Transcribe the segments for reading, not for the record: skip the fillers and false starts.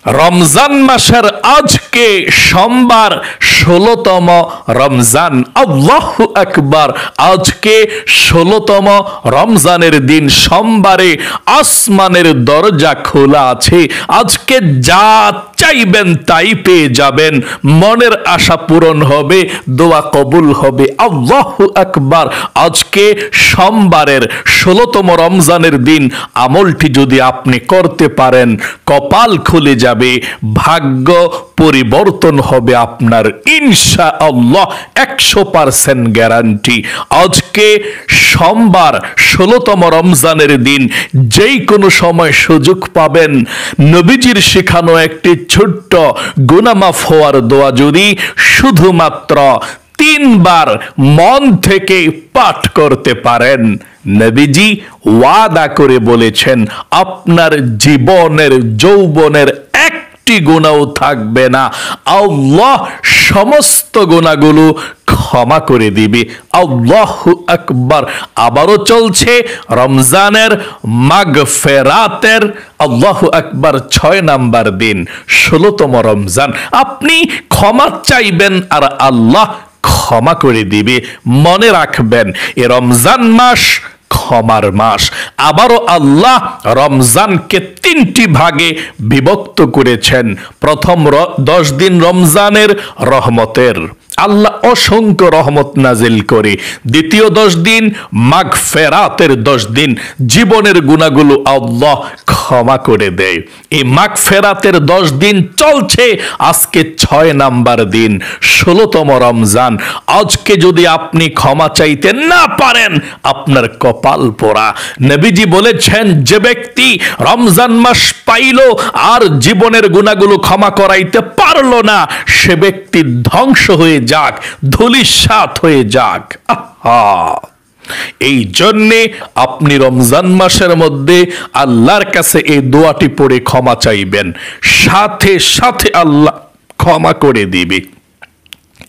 রমজান মাসের আজকে সোমবার ১৬তম রমজান। আল্লাহু আকবার। আজকে ১৬তম রমজানের দিন সোমবারে আসমানের দরজা খোলা আছে। আজকে যা চাইবেন তাই পেয়ে যাবেন, মনের আশা পূরণ হবে, দোয়া কবুল হবে। আল্লাহু আকবার। আজকে সোমবারের ১৬তম রমজানের দিন আমলটি যদি আপনি করতে পারেন, কপাল খুলে যাবে, ভাগ্য পরিবর্তন হবে আপনার ইনশাআল্লাহ, ১০০% গ্যারান্টি। আজকে সোমবার ১৬তম রমজানের দিন যেই কোনো সময় সুযোগ পাবেন, নবীজির শেখানো একটি ছোট্ট গুনাহ মাফ হওয়ার দোয়া যদি শুধুমাত্র ৩ বার মন থেকে পাঠ করতে পারেন, নবীজি ওয়াদা করে বলেছেন আপনার জীবনের যৌবনের একটি গুনাহ থাকবে না, আল্লাহ সমস্ত গুনাহগুলো ক্ষমা করে দিবে। আল্লাহু আকবার। আবারও চলছে রমজানের মাগফিরাতের আল্লাহু আকবার ৬ নাম্বার দিন, ১৬তম রমজান। আপনি ক্ষমা চাইবেন আর আল্লাহ ক্ষমা করে দিবে। মনে রাখবেন, এ রমজান মাস ক্ষমার মাস। আবারও আল্লাহ রমজানকে ৩টি ভাগে বিভক্ত করেছেন। প্রথম 10 দিন রমজানের রহমতের, আল্লাহ অসংখ্য রহমত নাজিল করে। দ্বিতীয় 10 দিন মাগফিরাতের 10 দিন, জীবনের গুনাহগুলো আল্লাহ ক্ষমা করে দেয়। এই মাগফিরাতের 10 দিন চলছে, আজকে ৬ নাম্বার দিন, ১৬তম রমজান। আজকে যদি আপনি ক্ষমা চাইতে না পারেন, আপনার কপাল পোড়া। নবীজি বলেছেন, যে ব্যক্তি রমজান মাস পাইল আর জীবনের গুনাহগুলো ক্ষমা করাইতে পারল না, সে ব্যক্তি ধ্বংস হয়ে যাক, ধূলিসাৎ হয়ে যাক। আহা, এই জন্যে আপনি রমজান মাসের মধ্যে আল্লাহর কাছে এই দোয়াটি পড়ে ক্ষমা চাইবেন, সাথে সাথে আল্লাহ ক্ষমা করে দিবে।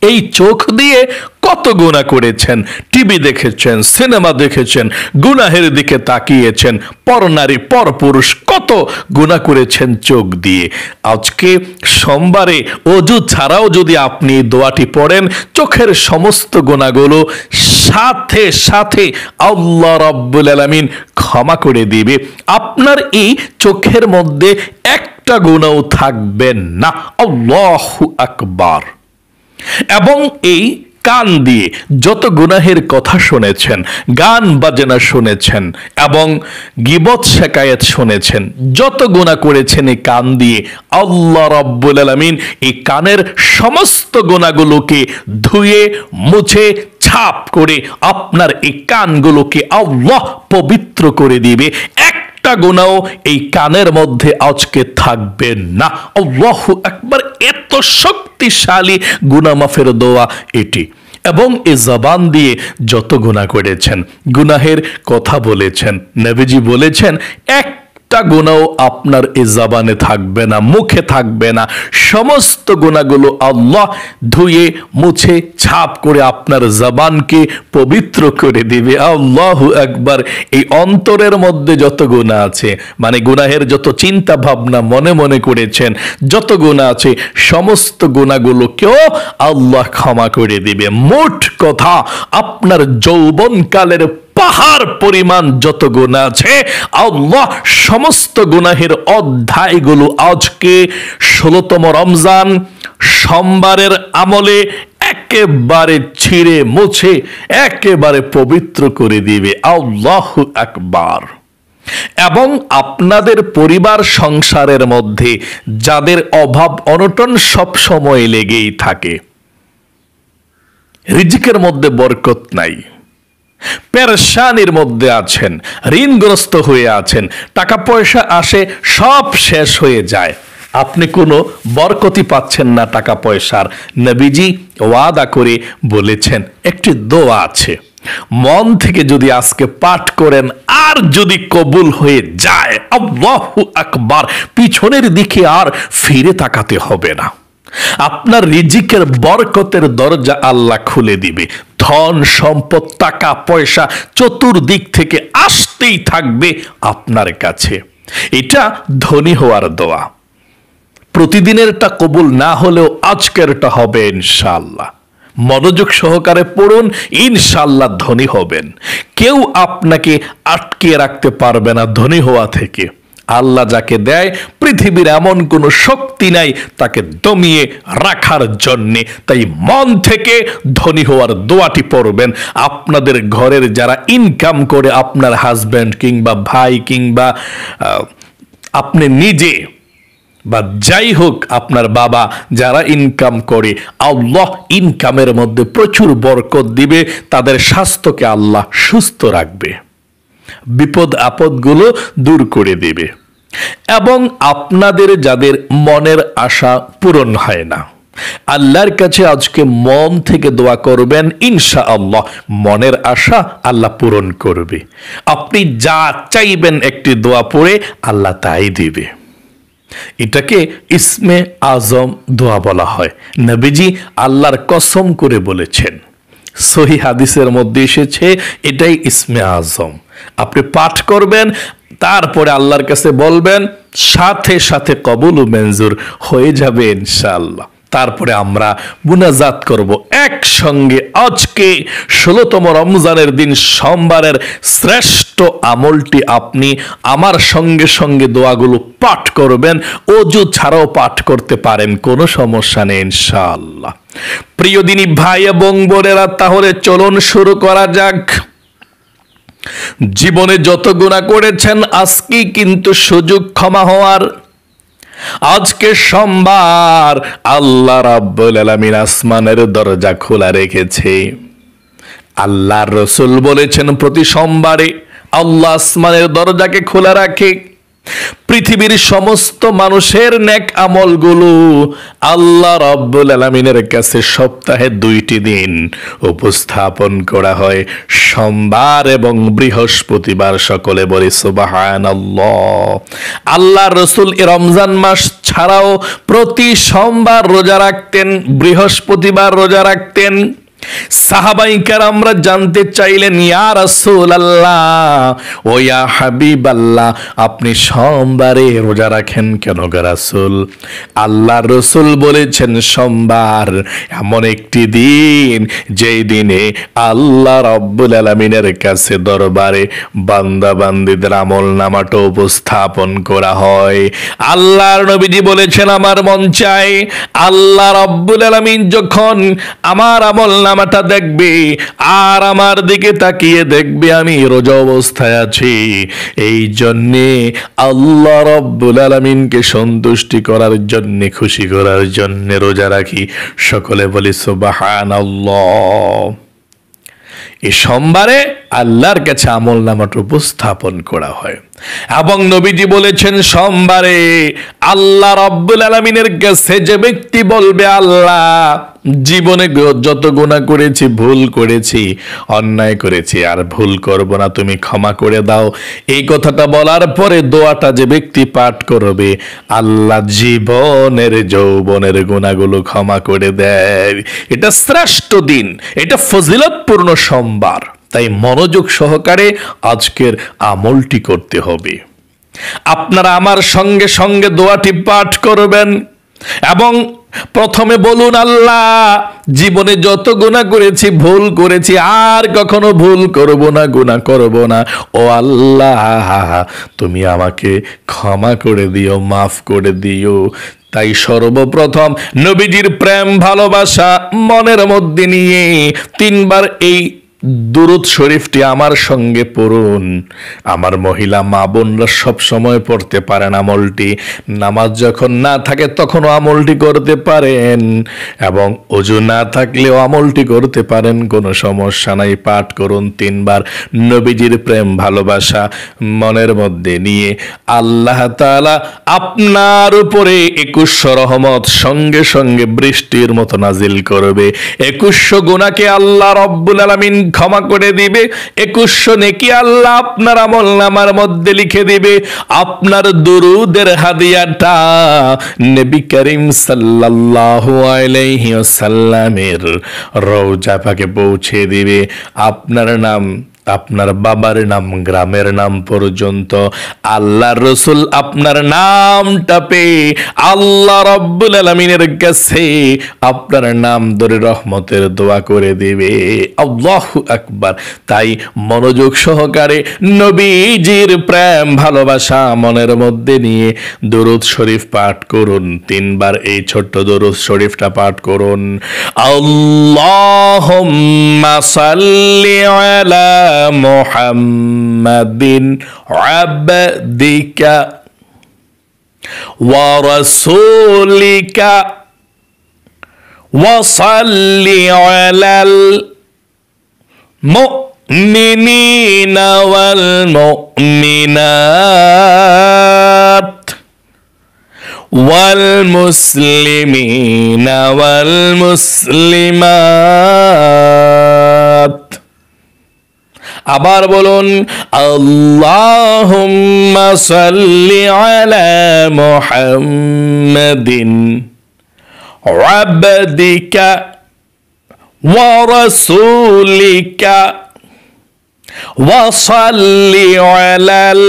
এই চোখ দিয়ে কত গুনাহ করেছেন, টিভি দেখেছেন, সিনেমা দেখেছেন, গুনাহের দিকে তাকিয়েছেন, পরনারী পরপুরুষ কত গুনাহ করেছেন চোখ দিয়ে। আজকে সোমবারে ওযু ছাড়াও যদি আপনি দোয়াটি পড়েন, চোখের সমস্ত গুনাহগুলো সাথে সাথে আল্লাহ রাব্বুল আলামিন ক্ষমা করে দিবে। আপনার এই চোখের মধ্যে একটা গুনাহ থাকবে না। আল্লাহু আকবার। এবং এই কান দিয়ে যত গুনাহের কথা শুনেছেন, গান বাজনা শুনেছেন এবং গীবত শিকায়েত শুনেছেন, যত গুনাহ করেছেন এই কান দিয়ে, আল্লাহ রাব্বুল আলামিন এই কানের সমস্ত গুনাহগুলোকে ধুয়ে মুছে ছাপ করে আপনার এই কানগুলোকে আল্লাহ পবিত্র করে দিবে। একটা গুনাহ এই কানের মধ্যে আজকে থাকবে না। আল্লাহু আকবার। এত শক্তিশালী গুনাহ মাফের দোয়া এটি। এবং এই জবান দিয়ে যত গুনাহ করেছেন, গুনাহের কথা বলেছেন, নবীজি বলেছেন একটা গুনাহ আপনার এই জবানে থাকবে না, মুখে থাকবে না। সমস্ত গুনাহগুলো আল্লাহ ধুয়ে মুছে ছাপ করে আপনার জবানকে পবিত্র করে দিবে। আল্লাহু আকবার। এই অন্তরের মধ্যে যত গুনাহ আছে, মানে গুনাহের যত চিন্তা ভাবনা মনে মনে করেছেন, যত গুনাহ আছে, সমস্ত গুনাহগুলোকেও আল্লাহ ক্ষমা করে দিবে। মোট কথা, আপনার যৌবনকালের পাহাড় পরিমাণ যত গুনাহ আছে, আল্লাহ সমস্ত গুনাহের অধ্যায়গুলো আজকে ১৬তম রমজান সোমবারের আমলে একেবারে ছিঁড়ে মুছে একেবারে পবিত্র করে দিবে। আল্লাহু আকবার। এবং আপনাদের পরিবার সংসারের মধ্যে যাদের অভাব অনটন সব সময় লেগেই থাকে, রিজিকের মধ্যে বরকত নাই, পেরেশানির মধ্যে আছেন, ঋণগ্রস্ত হয়ে আছেন, টাকা পয়সা আসে সব শেষ হয়ে যায়, আপনি কোনো বরকতি পাচ্ছেন না টাকা পয়সার, নবীজি ওয়াদা করে বলেছেন একটি দোয়া আছে, মন থেকে যদি আজকে পাঠ করেন আর যদি কবুল হয়ে যায়, আল্লাহু আকবার, পিছনের দিকে আর ফিরে তাকাতে হবে না। আপনার রিজিকের বরকতের দরজা আল্লাহ খুলে দিবে। ধন সম্পদ টাকা পয়সা চতুর্দিক থেকে আসতেই থাকবে আপনার কাছে। এটা ধনী হওয়ার দোয়া। প্রতিদিনেরটা কবুল না হলেও আজকেরটা হবে ইনশাআল্লাহ। মনোযোগ সহকারে পড়ুন, ইনশাআল্লাহ ধনী হবেন। কেউ আপনাকে আটকে রাখতে পারবে না ধনী হওয়া থেকে। আল্লাহ যাকে দেয়, পৃথিবীর এমন কোনো শক্তি নাই তাকে দমিয়ে রাখার জন্যে। তাই মন থেকে ধনী হওয়ার দোয়াটি পড়বেন। আপনাদের ঘরের যারা ইনকাম করে, আপনার হাজব্যান্ড কিংবা ভাই কিংবা আপনি নিজে বা যাই হোক আপনার বাবা, যারা ইনকাম করে, আল্লাহ ইনকামের মধ্যে প্রচুর বরকত দিবে। তাদের স্বাস্থ্যকে আল্লাহ সুস্থ রাখবে, বিপদ আপদগুলো দূর করে দেবে। এবং আপনাদের যাদের মনের আশা পূরণ হয় না, আল্লাহর কাছে আজকে মন থেকে দোয়া করবেন, ইনশাআল্লাহ মনের আশা আল্লাহ পূরণ করবে। আপনি যা চাইবেন একটি দোয়া পড়ে আল্লাহ তাই দিবে। এটাকে ইসমে আজম দোয়া বলা হয়। নবীজি আল্লাহর কসম করে বলেছেন, সহি হাদিসের মধ্যে এসেছে, এটাই ইসমে আজম। আপনি পাঠ করবেন, তারপরে আল্লাহর কাছে বলবেন, সাথে সাথে কবুল ও মঞ্জুর হয়ে যাবে ইনশাআল্লাহ। তারপরে আমরা মুনাজাত করব একসঙ্গে। আজকে 16তম রমজানের দিন সোমবারের শ্রেষ্ঠ আমলটি আপনি আমার সঙ্গে সঙ্গে দোয়াগুলো পাঠ করবেন। ওযু ছাড়াও পাঠ করতে পারেন, কোনো সমস্যা নেই ইনশাআল্লাহ। প্রিয় দিনী ভাই এবং বোনেরা, তাহলে চলুন শুরু করা যাক। জীবনে যত গুনাহ করেছেন, আজকেই কিন্তু সুযোগ ক্ষমা হওয়ার। আজকে সোমবার, আল্লাহ রাব্বুল আলামিন আসমানের দরজা খোলা রেখেছে। আল্লাহর রাসূল বলেছেন, প্রতি সোমবারে আল্লাহ আসমানের দরজাকে খোলা রাখে। পৃথিবীর সমস্ত মানুষের নেক আমলগুলো আল্লাহ রাব্বুল আলামিনের কাছে সপ্তাহে 2টি দিন উপস্থাপন করা হয়, সোমবার এবং বৃহস্পতিবার। সকলে বলি সুবহানাল্লাহ। আল্লাহর রাসূল রমজান মাস ছাড়াও প্রতি সোমবার রোজা রাখতেন, বৃহস্পতিবার রোজা রাখতেন। সাহাবায়ে কেরামরা জানতে চাইলেন, ইয়া রাসূলুল্লাহ ও ইয়া হাবিবাল্লাহ, আপনি সোমবারে রোজা রাখেন কেন গো রাসূল? আল্লাহর রাসূল বলেছেন, সোমবার এমন একটি দিন যেই দিনে আল্লাহ রাব্বুল আলামিনের কাছে দরবারে বান্দা বান্দীদের আমলনামাটা উপস্থাপন করা হয়। আল্লাহর নবীজি বলেছেন, আমার মন চায় আল্লাহ রাব্বুল আলামিন যখন আমার আমলনামাটা দেখবে আর আমার দিকে তাকিয়ে দেখবে আমি রোজা অবস্থায় আছি, এই জন্যে আল্লাহ রাব্বুল আলামিনকে সন্তুষ্টি করার জন্য, খুশি করার জন্য রোজা রাখি। সকলে বলি সুবহানাল্লাহ। এই সোমবারে আল্লাহর কাছে আমলনামাটা উপস্থাপন করা হয়। এবং নবীজি বলেছেন, সোমবারে আল্লাহ রাব্বুল আলামিনের কাছে যে ব্যক্তি বলবে, আল্লাহ জীবনে যত গুনাহ করেছি, ভুল করেছি, অন্যায় করেছি, আর ভুল করব না, তুমি ক্ষমা করে দাও, এই কথাটা বলার পরে দোয়াটা যে ব্যক্তি পাঠ করবে, আল্লাহ জীবনের যৌবনের গুনাহগুলো ক্ষমা করে দেয়। এটা শ্রেষ্ঠ দিন, এটা ফজিলতপূর্ণ সোমবার। তাই মনোযোগ সহকারে আজকের আমলটি করতে হবে। আপনারা আমার সঙ্গে সঙ্গে দোয়াটি পাঠ করবেন এবং প্রথমে বলুন, আল্লাহ জীবনে যত গুনাহ করেছি, ভুল করেছি, আর কখনো ভুল করব না, গুনাহ করব না। ও আল্লাহ, তুমি আমাকে ক্ষমা করে দিও, মাফ করে দিও। তাই সর্বপ্রথম নবীজির প্রেম ভালোবাসা মনের মধ্যে নিয়ে 3 বার এই দুরূদ শরীফটি আমার সঙ্গে পড়ুন। আমার মহিলা মা বোনরা সব সময় পড়তে পারেন আমলটি। নামাজ যখন না থাকে তখনও আমলটি করতে পারেন, এবং ওযু না থাকলেও আমলটি করতে পারেন, কোনো সমস্যা নাই। পাঠ করুন 3 বার। নবীজির প্রেম ভালোবাসা মনের মধ্যে নিয়ে আল্লাহ তাআলা আপনার উপরে 2100 রহমত সঙ্গে সঙ্গে বৃষ্টির মতো নাজিল করবে। 2100 গুনাহকে আল্লাহ রাব্বুল আলামিন ক্ষমা করে দিবে। 2100 নেকি আল্লাহ আপনার আমলনামার মধ্যে লিখে দিবে। আপনার দুরুদের হাদিয়াটা নবী করিম সাল্লাল্লাহু আলাইহি ওয়াসাল্লামের রওজা পাকে পৌঁছে দিবে। আপনার নাম আপনার বাবার নাম, গ্রামের নাম পর্যন্ত আল্লাহর রাসূল আপনার নামটা পেয়ে আল্লাহ রাব্বুল আলামিনের কাছে আপনার নাম ধরে রহমতের দোয়া করে দিবে। আল্লাহু আকবার। তাই মনোযোগ সহকারে নবীজির প্রেম ভালোবাসা মনের মধ্যে নিয়ে দরুদ শরীফ পাঠ করুন। 3 বার এই ছোট্ট দরুদ শরীফটা পাঠ করুন। আল্লাহুম্মা সাল্লি আলা মুহাম্মাদিন আবদিকা ওয়া রাসূলিকা ওয়া সাল্লি আলাল মুমিনিনা ওয়াল মুমিনাত ওয়াল মুসলিমিনা ওয়াল মুসলিমাত। আবার বলুন, আল্লাহুম্মা সাল্লি আলা মুহাম্মাদিন আবদিকা ওয়া রাসূলিকা ওয়া সাল্লি আলাল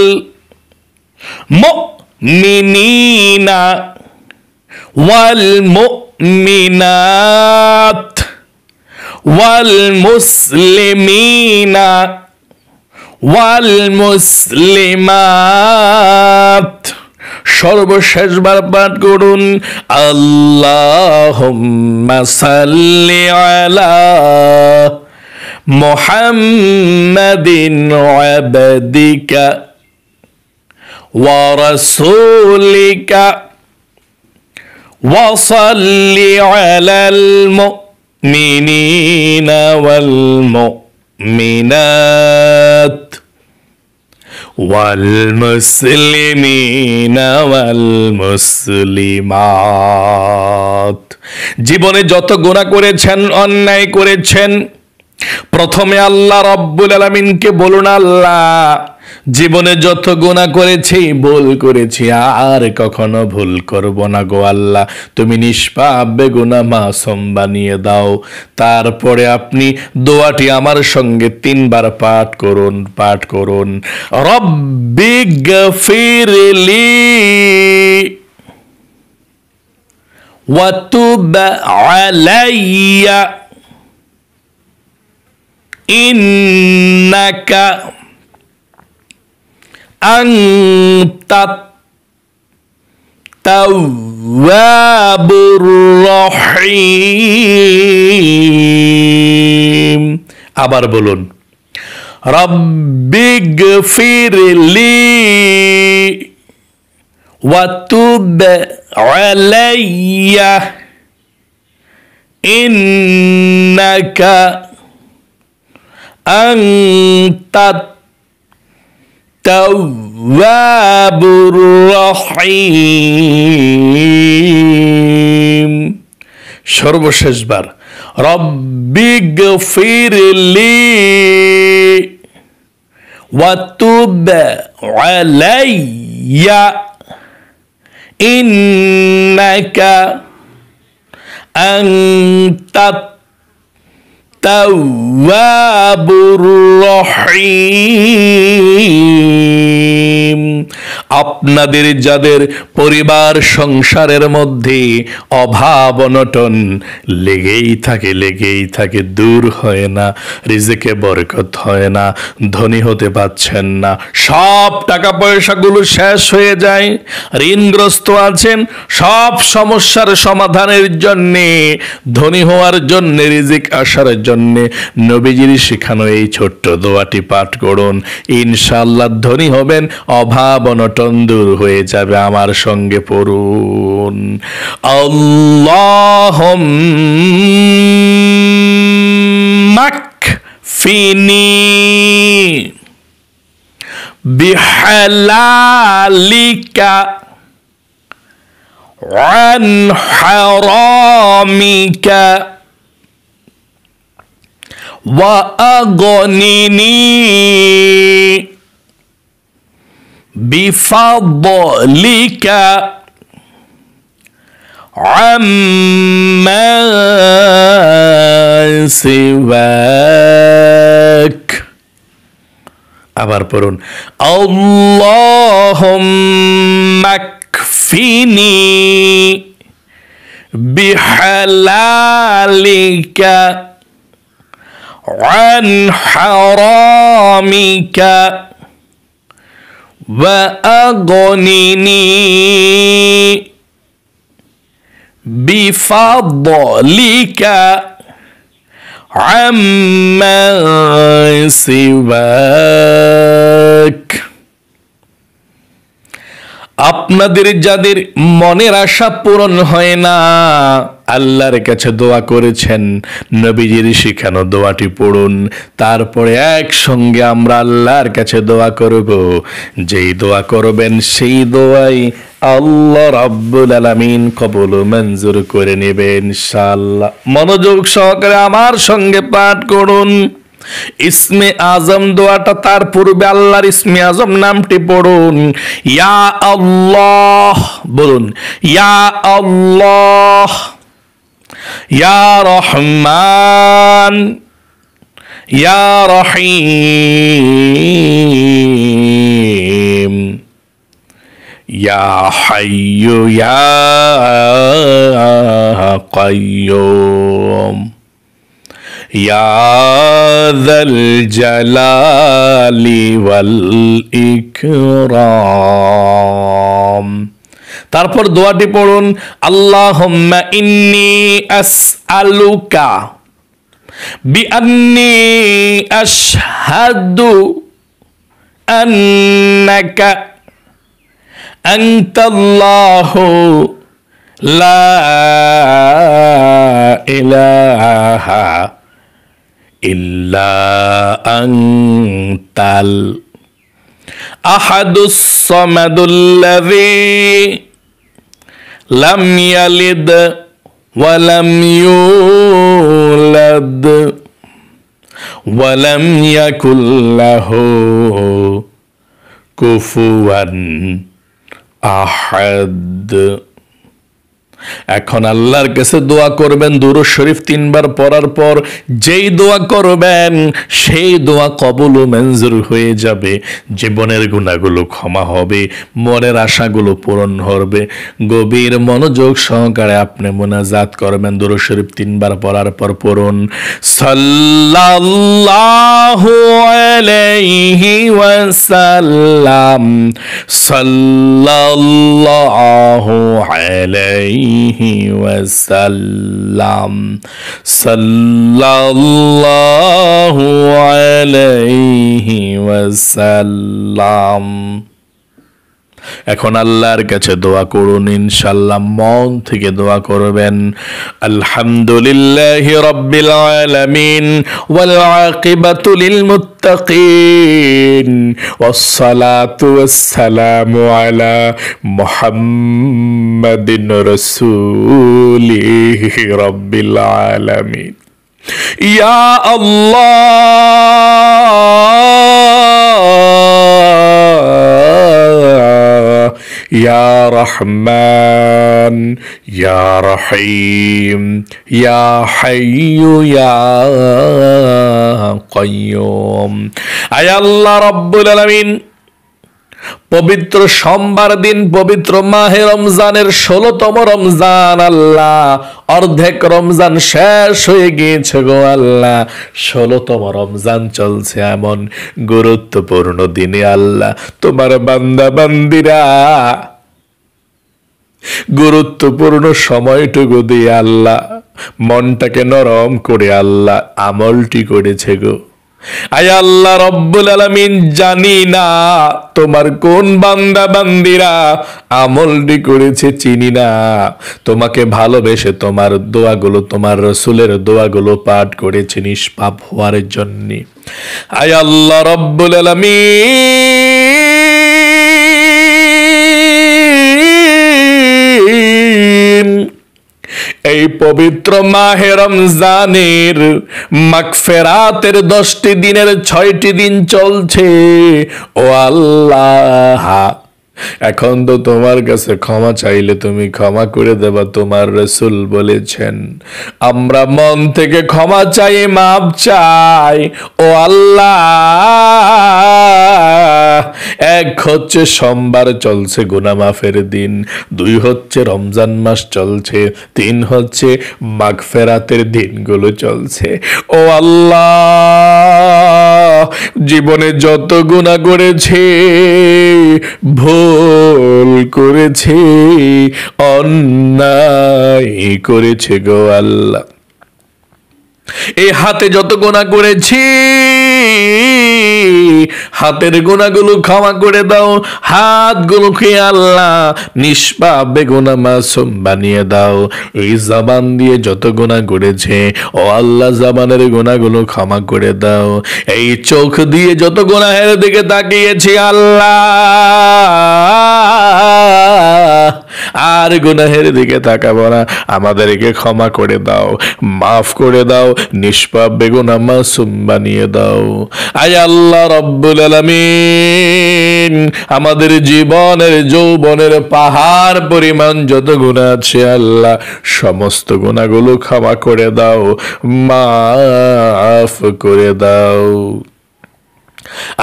মুমিনিনা ওয়াল মুমিনাত ওয়াল মুসলিমিনা ওয়াল মুসলিমাত। সর্বশেষবার পাঠ করুন, আল্লাহুম্মা সাল্লি আলা মুহাম্মাদিন আবদিকা ওয়া রাসূলিকা ওয়া সাল্লি আলাল মুমিনিনা ওয়াল মুমিনাত ওয়াল মুসলিমিনা ওয়াল মুসলিমাত। জীবনে যত গুনাহ করেছেন, অন্যায় করেছেন, প্রথমে আল্লাহ রাব্বুল আলামিনকে বলুন, আল্লাহ জীবনে যত গুনাহ করেছি, ভুল করেছি, আর কখনো ভুল করব না গো আল্লাহ, তুমি নিষ্পাপ বেগুনাহ মাসুম বানিয়ে দাও। তারপরে আপনি দোয়াটি আমার সঙ্গে 3 বার পাঠ করুন। রব্বিগফিরলি ওয়া তুব আলাইয়া ইন্নাকা আনতাত তাওয়াবুর রহিম। আবার বলুন, রব্বিগফিরলি ওয়া তুব আলাইয়া ইন্নাকা আনতাত তাওয়াবুর রহিম। সর্বশেষবার, রব্বিগফিরলি ওয়া তুব আলাইয়া ইন্নাকা আনতাত তাওয়াবুর রহিম। আপনাদের যাদের পরিবার সংসারের মধ্যে অভাব অনটন লেগেই থাকে, দূর হয় না, রিজিকে বরকত হয় না, ধনী হতে পারছেন না, সব টাকা পয়সাগুলো শেষ হয়ে যায়, ঋণগ্রস্ত আছেন, সব সমস্যার সমাধানের জন্যে, ধনী হওয়ার জন্যে, রিজিক আসার জন্যে নবীজির শেখানো এই ছোট্ট দোয়াটি পাঠ করুন। ইনশাআল্লাহ ধনী হবেন, অভাব অনটন দূর হয়ে যাবে। আমার সঙ্গে পড়ুন, আল্লাহুম্মা কফিনি বিহালালিকা আন হারামিকা ওয়া আগনিনি বিফাদলিকা আম্মা সিওয়াক। আবার পড়ুন, আল্লাহুম্মা কফিনি বিহালালিকা আন হারামিকা ওয়া আগনিনি বিফাদলিকা আম্মা সিওয়াক। আপনাদের যাদের মনের আশা পূরণ হয় না, আল্লাহর কাছে দোয়া করেছেন, নবীজির শিখানো দোয়াটি পড়ুন, তারপরে একসঙ্গে আমরা আল্লাহর কাছে দোয়া করব। যেই দোয়া করবেন সেই দোয়াই আল্লাহ রাব্বুল আলামিন কবুল মঞ্জুর করে নেবেন ইনশাআল্লাহ। মনোযোগ সহকারে আমার সঙ্গে পাঠ করুন। ইসমে আজম দোয়াটা, তার পূর্বে আল্লাহর ইসমে আজম নামটি পড়ুন। ইয়া আল্লাহ বলুন, ইয়া আল্লাহ, ইয়া রহমান, ইয়া রহিম, ইয়া হাইয়্যু ইয়া কাইয়্যুম, ইয়া যাল জালালি ওয়াল ইকরাম। তারপর দোয়াটি পড়ুন, আল্লাহুম্মা ইন্নী আসআলুকা বিআন্নী আশহাদু আন্নাকা আনতাল্লাহু লা ইলাহা ইল্লা আনতাল আহাদুস সামাদুল্লাযী লাম ইয়ালিদ ওয়া লাম ইউলাদ ওয়া লাম ইয়াকুল লাহু কুফুয়ান আহাদ। এখন আল্লাহর কাছে দোয়া করবেন, দুরূদ শরীফ 3 বার পড়ার পর যেই দোয়া করবেন সেই দোয়া কবুল ও মঞ্জুর হয়ে যাবে। জীবনের গুনাহগুলো ক্ষমা হবে, মনের আশাগুলো পূরণ হবে। গভীর মনোযোগ সহকারে আপনি মুনাজাত করবেন। দুরূদ শরীফ 3 বার পড়ার পর পড়ুন, সাল্লাল্লাহু আলাইহি ওয়াসাল্লাম, সাল্লাল্লাহু আলাইহি ওয়াসাল্লাম, সাল্লাল্লাহু আলাইহি ওয়াসাল্লাম। এখন আল্লাহর কাছে দোয়া করুন, ইনশাআল্লাহ মন থেকে দোয়া করবেন। আলহামদুলিল্লাহি রাব্বিল আলামিন ওয়াল আকিবাতু লিল মুত্তাকিন ওয়াস সালাতু ওয়াস সালামু আলা মুহাম্মাদিন রাসূলিহি রাব্বিল আলামিন। ইয়া আল্লাহ, ইয়া রহমান, ইয়া রহিম, ইয়া হাইয়্যু ইয়া কাইয়্যুম। আয় আল্লাহ রাব্বুল আলামিন, পবিত্র সোমবার দিন, পবিত্র মাহে রমজানের 16তম রমজান, আল্লাহ অর্ধেক রমজান শেষ হয়ে গিয়েছে গো আল্লাহ, 16তম রমজান চলছে। এমন গুরুত্বপূর্ণ দিনে আল্লাহ তোমার বান্দা বান্দিরা গুরুত্বপূর্ণ সময়টুকু দিয়ে আল্লাহ মনটাকে নরম করে আল্লাহ আমলটি করেছে গো। আয় আল্লাহ রব্বুল আলামিন, জানি না তোমার কোন বান্দা বান্দিরা আমলটি করেছে, চিনি না। তোমাকে ভালোবেসে তোমার দোয়াগুলো, তোমার রাসূলের দোয়াগুলো পাঠ করেছে নিষ্পাপ হওয়ার জন্য। আয় আল্লাহ রব্বুল আলামিন, এই পবিত্র মাহে রমজানের মাগফিরাতের 10টি দিনের 6টি দিন চলছে। ও আল্লাহ, এখন তো তোমার কাছে ক্ষমা চাইলে তুমি ক্ষমা করে দেবা। তোমার রাসূল বলেছেন আমরা মন থেকে ক্ষমা চাই, মাপ চাই। ও আল্লাহ, এক হচ্ছে সোমবার চলছে গুনাহ মাফের দিন, 2 হচ্ছে রমজান মাস চলছে, 3 হচ্ছে মাগফিরাতের দিনগুলো চলছে। ও আল্লাহ, জীবনে যত গুনাহ করেছে, ভুল করেছে, অন্যায় করেছে গো আল্লাহ, এই হাতে যত গুনাহ করেছি, হাতের গুনাহগুলো ক্ষমা করে দাও, হাতগুলোকে আল্লাহ নিষ্পাপ বেগুনাহ মাসুম বানিয়ে দাও। এই জবান দিয়ে যত গুনাহ করেছে, ও আল্লাহ জবানের গুনাহগুলো ক্ষমা করে দাও। এই চোখ দিয়ে যত গুনাহের দিকে তাকিয়েছি আল্লাহ, আর গুনাহের দিকে তাকাবো না, আমাদেরকে ক্ষমা করে দাও, মাফ করে দাও, নিষ্পাপ বেগুনাহ মাসুম বানিয়ে দাও। আয় আল্লাহ রব্বুল আলামিন, আমাদের জীবনের যৌবনের পাহাড় পরিমাণ যত গুনাহ আছে আল্লাহ, সমস্ত গুনাহগুলো ক্ষমা করে দাও, মাফ করে দাও।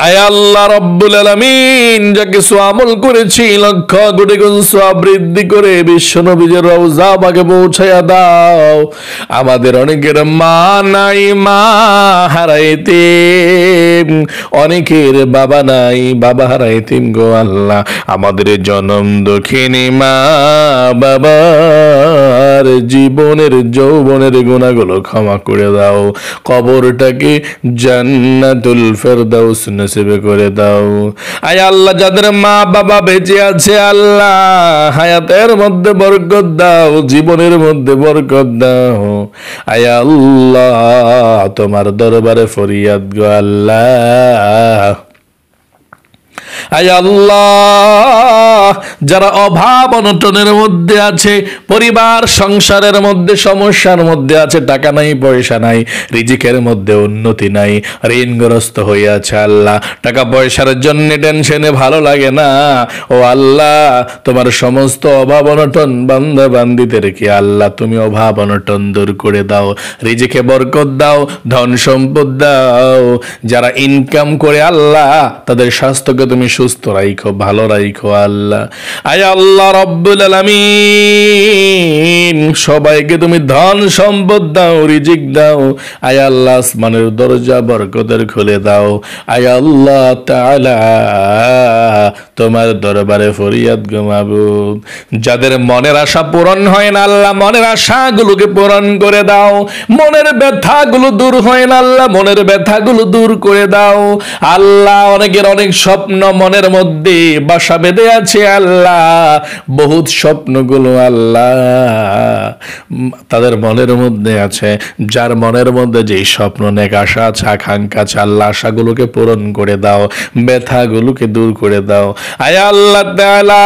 আয় আল্লাহ রব্বুল আলামিন, যা কিছু আমল করেছি লক্ষ কোটি গুণ সওয়াব বৃদ্ধি করে বিশ্ব নবীর রওজা বাগে পৌঁছায়া দাও। আমাদের অনেকের মা নাই, মা হারাইতে, অনেকের বাবা নাই, বাবা হারাইতে গো আল্লাহ, আমাদের জনম দক্ষিণী মা বাবার জীবনের যৌবনের গুনাহগুলো ক্ষমা করে দাও, কবরটাকে জান্নাতুল ফেরদাউস নসিব করে দাও। আয় আল্লাহ, যাদের মা বাবা বেঁচে আছে আল্লাহ, হায়াতের মধ্যে বরকত দাও, জীবনের মধ্যে বরকত দাও। আয় আল্লাহ, তোমার দরবারে ফরিয়াদ গো আল্লাহ। আয় আল্লাহ, যারা অভাব অনটনের মধ্যে আছে, পরিবার সংসারের মধ্যে সমস্যার মধ্যে আছে, টাকা নাই পয়সা নাই, রিজিকের মধ্যে উন্নতি নাই, ঋণগ্রস্ত হয়ে আছে আল্লাহ, টাকা পয়সার জন্য টেনশনে ভালো লাগে না, ও আল্লাহ তোমার সমস্ত অভাব অনটন বান্দা বান্দিদেরকে আল্লাহ তুমি অভাব অনটন দূর করে দাও, রিজিকে বরকত দাও, ধন সম্পদ দাও। যারা ইনকাম করে আল্লাহ তাদের স্বাস্থ্যকে তুমি সুস্থ রাখো, ভালো রাখো আল্লাহ। আয় আল্লাহ রব্বুল আলামিন, সবাইকে তুমি ধন সম্পদ দাও, রিজিক দাও। আয় আল্লাহ, আসমানের দরজা বরকতের খুলে দাও। আয় আল্লাহ তাআলা, তোমার দরবারে ফরিয়াদ গো মাবুদ, যাদের মনের আশা পূরণ হয় না আল্লাহ, মনের আশাগুলোকে পূরণ করে দাও। মনের ব্যথাগুলো দূর হয় না আল্লাহ, মনের ব্যথাগুলো দূর করে দাও আল্লাহ। অনেকের অনেক স্বপ্ন মনের মধ্যে বাসা বেঁধে আছে আল্লাহ, বহুত স্বপ্নগুলো আল্লাহ তাদের মনের মধ্যে আছে। যার মনের মধ্যে যেই স্বপ্ন নেক আশা আছে, আকাঙ্ক্ষা আছে আল্লাহ, আশাগুলোকে পূরণ করে দাও, ব্যথাগুলোকে দূর করে দাও। আয় আল্লাহ তাআলা,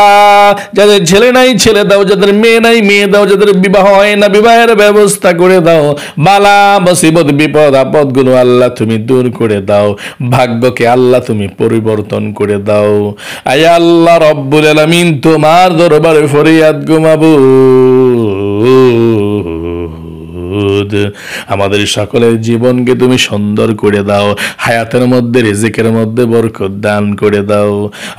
যাদের ছেলে নাই ছেলে দাও, যাদের মেয়ে নাই মেয়ে দাও, যাদের বিবাহ হয় না বিবাহের ব্যবস্থা করে দাও। বালা মুসিবত বিপদ আপদ গুলো আল্লাহ তুমি দূর করে দাও, ভাগ্যকে আল্লাহ তুমি পরিবর্তন করে দাও। আয় আল্লাহ রব্বুল আলামিন, তোমার দরবারে ফরিয়াদ গো মাবুদ, আমাদের সকলের জীবনকে তুমি সুন্দর করে দাও, হায়াতের মধ্যে রিজিকের মধ্যে বরকত দান করে দাও।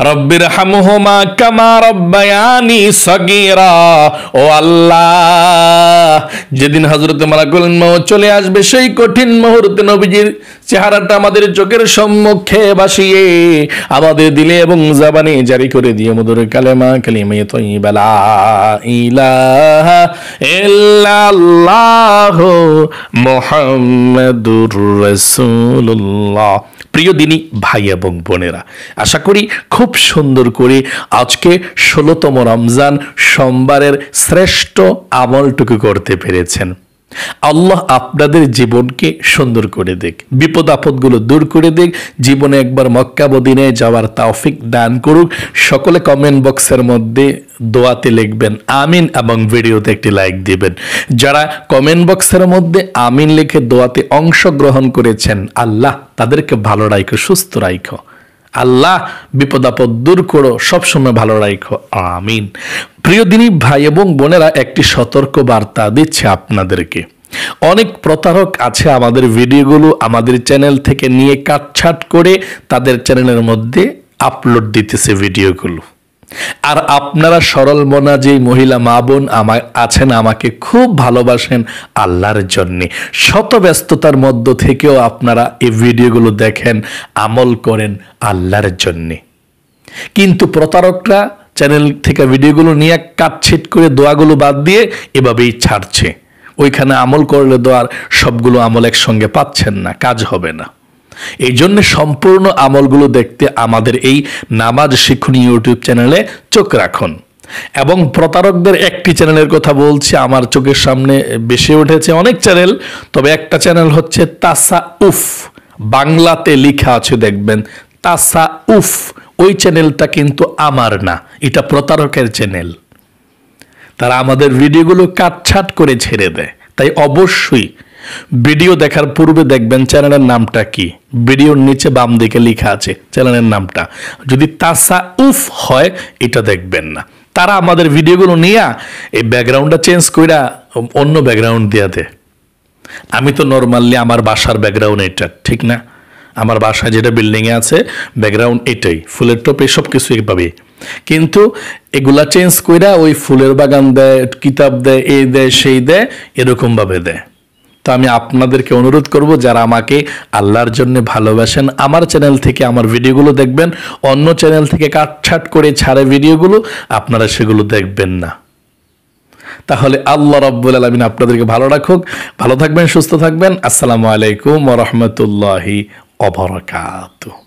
রব্বির হামহুমা কামা রব্বায়ানি সগীরা। ও আল্লাহ, যেদিন হযরত মালাকুল মউত চলে আসবে, সেই কঠিন মুহূর্তে নবীজির চেহারাটা আমাদের চোখের সম্মুখে ভাসিয়ে আমাদের দিলে এবং জবানে জারি করে দিয়ে মধুর কালেমা কালিমে তয়্যিবা লা ইলাহা ইল্লাল্লাহ মুহাম্মাদুর রাসূলুল্লাহ। প্রিয় দিনী ভাই এবং বোনেরা, আশা করি খুব সুন্দর করে আজকে 16তম রমজান সোমবারের শ্রেষ্ঠ আমলটুকু করতে পেরেছেন। আল্লাহ আপনাদের জীবনকে সুন্দর করে দেখ, বিপদ আপদগুলো দূর করে দেখ, জীবনে একবার মক্কা মদিনায় যাওয়ার তৌফিক দান করুক। সকলে কমেন্ট বক্সের মধ্যে দোয়াতে লিখবেন আমিন এবং ভিডিওতে একটি লাইক দিবেন। যারা কমেন্ট বক্সের মধ্যে আমিন লিখে দোয়াতে অংশগ্রহণ করেছেন, আল্লাহ তাদেরকে ভালো রাখো, সুস্থ রাখো। আল্লাহ বিপদ আপদ দূর করো, সবসময় ভালো রাখো, আমিন। প্রিয় দিনী ভাই এবং বোনেরা, একটি সতর্ক বার্তা দিচ্ছে আপনাদেরকে। অনেক প্রতারক আছে আমাদের ভিডিওগুলো আমাদের চ্যানেল থেকে নিয়ে কাটছাট করে তাদের চ্যানেলের মধ্যে আপলোড দিতেছে ভিডিওগুলো। আর আপনারা সরল মনা যে মহিলা মা বোন আছেন, আমাকে খুব ভালোবাসেন আল্লাহর জন্যে, শত ব্যস্ততার মধ্য থেকেও আপনারা এই ভিডিওগুলো দেখেন, আমল করেন আল্লাহর জন্যে। কিন্তু প্রতারকরা চ্যানেল থেকে ভিডিওগুলো নিয়ে কাটছিট করে দোয়াগুলো বাদ দিয়ে এভাবেই ছাড়ছে। ওইখানে আমল করলে দোয়ার সবগুলো আমল একসঙ্গে পাচ্ছেন না, কাজ হবে না। এই জন্য সম্পূর্ণ আমলগুলো দেখতে আমাদের এই নামাজ শিক্ষণী ইউটিউব চ্যানেলে চোখ রাখুন। এবং প্রতারকদের একটি চ্যানেলের কথা বলছি, আমার চোখের সামনে বেশি উঠেছে অনেক চ্যানেল, তবে একটা চ্যানেল হচ্ছে তাসাউফ, বাংলাতে লেখা আছে দেখবেন তাসাউফ। ওই চ্যানেলটা কিন্তু আমার না, এটা প্রতারকের চ্যানেল। তারা আমাদের ভিডিওগুলো কাটছাট করে ছেড়ে দেয়। তাই অবশ্যই ভিডিও দেখার পূর্বে দেখবেন চ্যানেলের নামটা কি, ভিডিওর নিচে বাম দিকে লেখা আছে চ্যানেলের নামটা। যদি তাসাউফ হয় এটা দেখবেন না। তারা আমাদের ভিডিওগুলো নিয়ে এই ব্যাকগ্রাউন্ডটা চেঞ্জ কইরা অন্য ব্যাকগ্রাউন্ড দিয়ে দেয়। আমি তো নর্মালি আমার বাসার ব্যাকগ্রাউন্ড এটা, ঠিক না? আমার বাসায় যেটা বিল্ডিংয়ে আছে ব্যাকগ্রাউন্ড এটাই, ফুলের টপ সব কিছু এইভাবে। কিন্তু এগুলা চেঞ্জ কইরা ওই ফুলের বাগান দেয়, কিতাব দেয়, এই দেয় সেই দেয়, এরকমভাবে দেয়। তো আমি আপনাদেরকে অনুরোধ করব, যারা আমাকে আল্লাহর জন্য ভালোবাসেন, আমার চ্যানেল থেকে আমার ভিডিওগুলো দেখবেন, অন্য চ্যানেল থেকে কাটছাট করে ছাড়ে ভিডিওগুলো, আপনারা সেগুলো দেখবেন না। তাহলে আল্লাহ রাব্বুল আলামিন আপনাদেরকে ভালো রাখুক, ভালো থাকবেন, সুস্থ থাকবেন। আসসালামু আলাইকুম ওয়া রাহমাতুল্লাহি ওয়া বারাকাতুহু।